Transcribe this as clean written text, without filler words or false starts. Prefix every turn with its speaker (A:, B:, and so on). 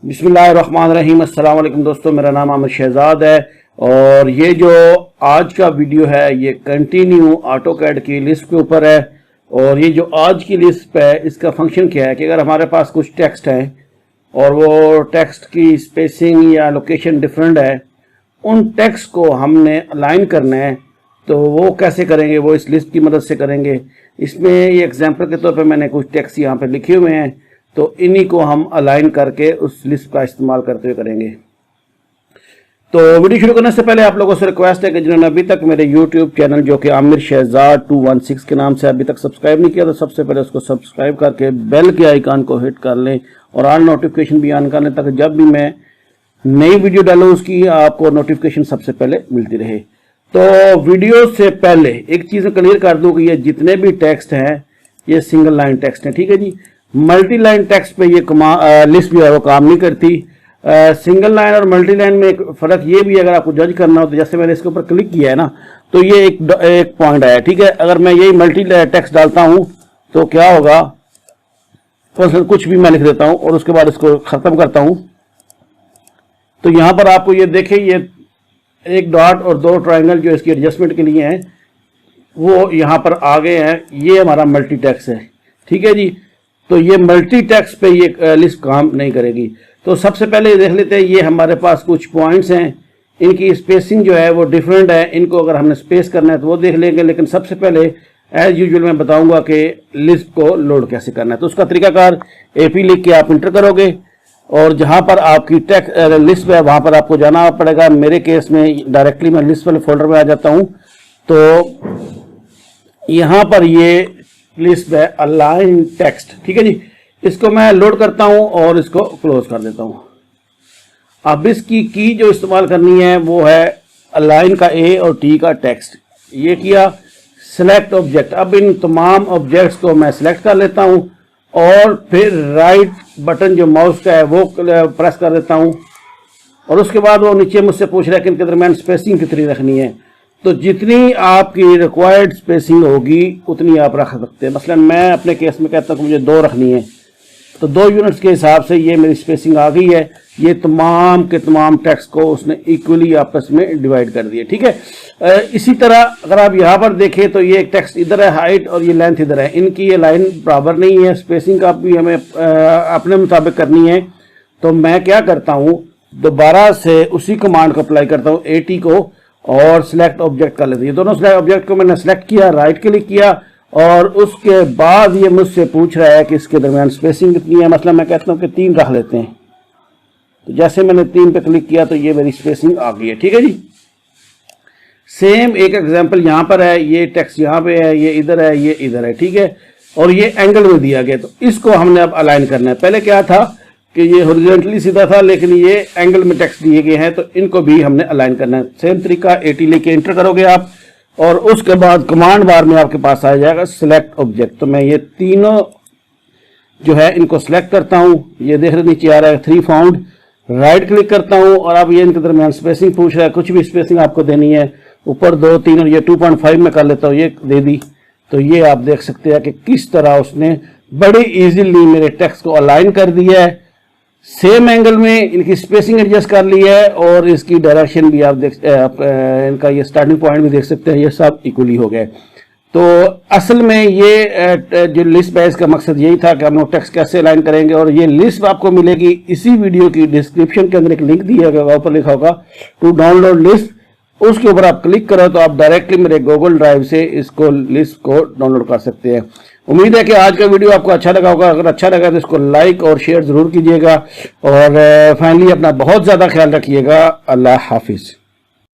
A: बिस्मिल्लाहिर्रहमानिर्रहीम। अस्सलाम वालेकुम दोस्तों, मेरा नाम आमिर शहजाद है और ये जो आज का वीडियो है ये कंटिन्यू ऑटोकैड की लिस्ट के ऊपर है। और ये जो आज की लिस्ट है इसका फंक्शन क्या है कि अगर हमारे पास कुछ टेक्स्ट है और वो टेक्स्ट की स्पेसिंग या लोकेशन डिफरेंट है, उन टेक्स्ट को हमने अलाइन करना है तो वो कैसे करेंगे, वो इस लिस्ट की मदद से करेंगे। इसमें ये एग्जांपल के तौर पे मैंने कुछ टेक्स्ट यहाँ पे लिखे हुए हैं तो इन्हीं को हम अलाइन करके उस लिस्ट का इस्तेमाल करते हुए करेंगे। तो वीडियो शुरू करने से पहले आप लोगों से रिक्वेस्ट है कि जिन्होंने अभी तक मेरे YouTube चैनल जो कि आमिर शहजाद 216 के नाम से अभी तक सब्सक्राइब नहीं किया तो सबसे पहले उसको सब्सक्राइब करके बेल के आइकन को हिट कर लें और ऑल नोटिफिकेशन भी ऑन कर लें ताकि जब भी मैं नई वीडियो डालूँ उसकी आपको नोटिफिकेशन सबसे पहले मिलती रहे। तो वीडियो से पहले एक चीज़ क्लियर कर दूँ कि ये जितने भी टेक्स्ट हैं ये सिंगल लाइन टेक्स्ट हैं, ठीक है जी। मल्टी लाइन टेक्स्ट पे ये लिस्ट जो है वो काम नहीं करती। सिंगल लाइन और मल्टी लाइन में एक फ़र्क ये भी है, अगर आपको जज करना हो तो जैसे मैंने इसके ऊपर क्लिक किया है ना तो ये एक पॉइंट आया, ठीक है। अगर मैं यही मल्टी टेक्स्ट डालता हूँ तो क्या होगा, कुछ भी मैं लिख देता हूँ और उसके बाद इसको ख़त्म करता हूँ तो यहाँ पर आपको ये देखें, ये एक डॉट और दो ट्राइंगल जो इसकी एडजस्टमेंट के लिए हैं वो यहाँ पर आ गए हैं। ये हमारा मल्टी टेक्स्ट है, ठीक है जी। तो ये मल्टी टेक्स्ट पे ये लिस्ट काम नहीं करेगी। तो सबसे पहले देख लेते हैं, ये हमारे पास कुछ पॉइंट्स हैं, इनकी स्पेसिंग जो है वो डिफरेंट है। इनको अगर हमने स्पेस करना है तो वो देख लेंगे, लेकिन सबसे पहले एज यूजुअल मैं बताऊंगा कि लिस्ट को लोड कैसे करना है। तो उसका तरीकाकार AP लिख के आप इंटर करोगे और जहां पर आपकी लिस्ट है वहां पर आपको जाना पड़ेगा। मेरे केस में डायरेक्टली मैं लिस्ट वाले फोल्डर में आ जाता हूं तो यहां पर ये लिस्ट है अलाइन टेक्स्ट, ठीक है जी। इसको मैं लोड करता हूं और इसको क्लोज कर देता हूं। अब इसकी की जो इस्तेमाल करनी है वो है अलाइन का A और T का टेक्स्ट। ये किया, सिलेक्ट ऑब्जेक्ट। अब इन तमाम ऑब्जेक्ट्स को मैं सिलेक्ट कर लेता हूं और फिर राइट बटन जो माउस का है वो प्रेस कर देता हूं और उसके बाद वो नीचे मुझसे पूछ रहा है कि इनके दरमियान स्पेसिंग कितनी रखनी है। तो जितनी आपकी रिक्वायर्ड स्पेसिंग होगी उतनी आप रख सकते हैं। मसलन मैं अपने केस में कहता हूँ कि मुझे 2 रखनी है तो 2 यूनिट्स के हिसाब से ये मेरी स्पेसिंग आ गई है। ये तमाम के तमाम टेक्स्ट को उसने इक्वली आपस में डिवाइड कर दिए, ठीक है। इसी तरह अगर आप यहाँ पर देखें तो ये एक टेक्स्ट इधर है, हाइट और ये लेंथ इधर है, इनकी ये लाइन बराबर नहीं है। स्पेसिंग का भी हमें अपने मुताबिक करनी है। तो मैं क्या करता हूँ, दोबारा से उसी कमांड को अप्लाई करता हूँ AT को और सिलेक्ट ऑब्जेक्ट कर लेते हैं। दोनों सिलेक्ट ऑब्जेक्ट को मैंने सिलेक्ट किया, राइट क्लिक किया और उसके बाद ये मुझसे पूछ रहा है कि इसके दरमियान स्पेसिंग कितनी है। मतलब मैं कहता हूँ कि 3 रख लेते हैं। तो जैसे मैंने 3 पे क्लिक किया तो ये मेरी स्पेसिंग आ गई है, ठीक है जी। सेम एक एग्जांपल यहाँ पर है, ये टेक्स्ट यहाँ पे है, ये इधर है, ये इधर है, ठीक है। और ये एंगल में दिया गया तो इसको हमने अब अलाइन करना है। पहले क्या था कि ये हॉरिजॉन्टली सीधा था, लेकिन ये एंगल में टेक्स्ट दिए गए हैं तो इनको भी हमने अलाइन करना है। सेम तरीका AT लेके एंटर करोगे आप और उसके बाद कमांड बार में आपके पास आ जाएगा सिलेक्ट ऑब्जेक्ट। तो मैं ये तीनों जो है इनको सिलेक्ट करता हूँ। ये देख रहे नीचे आ रहा है 3 फाउंड, राइट क्लिक करता हूँ और अब ये इनके दरमियान स्पेसिंग पूछ रहा है। कुछ भी स्पेसिंग आपको देनी है, ऊपर 2, 3 और ये 2.5 में कर लेता हूँ, ये दे दी। तो ये आप देख सकते हैं कि किस तरह उसने बड़ी इजीली मेरे टेक्स्ट को अलाइन कर दिया है। सेम एंगल में इनकी स्पेसिंग एडजस्ट कर ली है और इसकी डायरेक्शन भी आप इनका ये स्टार्टिंग पॉइंट भी देख सकते हैं, ये सब इक्वली हो गए। तो असल में ये जो लिस्ट है इसका मकसद यही था कि हम लोग टेक्स्ट कैसे अलाइन करेंगे। और ये लिस्ट आपको मिलेगी इसी वीडियो की डिस्क्रिप्शन के अंदर, एक लिंक दिया होगा, ऊपर लिखा होगा टू डाउनलोड लिस्ट। उसके ऊपर आप क्लिक करो तो आप डायरेक्टली मेरे गूगल ड्राइव से इसको लिस्ट को डाउनलोड कर सकते हैं। उम्मीद है कि आज का वीडियो आपको अच्छा लगा होगा। अगर अच्छा लगा तो इसको लाइक और शेयर जरूर कीजिएगा और फाइनली अपना बहुत ज़्यादा ख्याल रखिएगा। अल्लाह हाफिज़।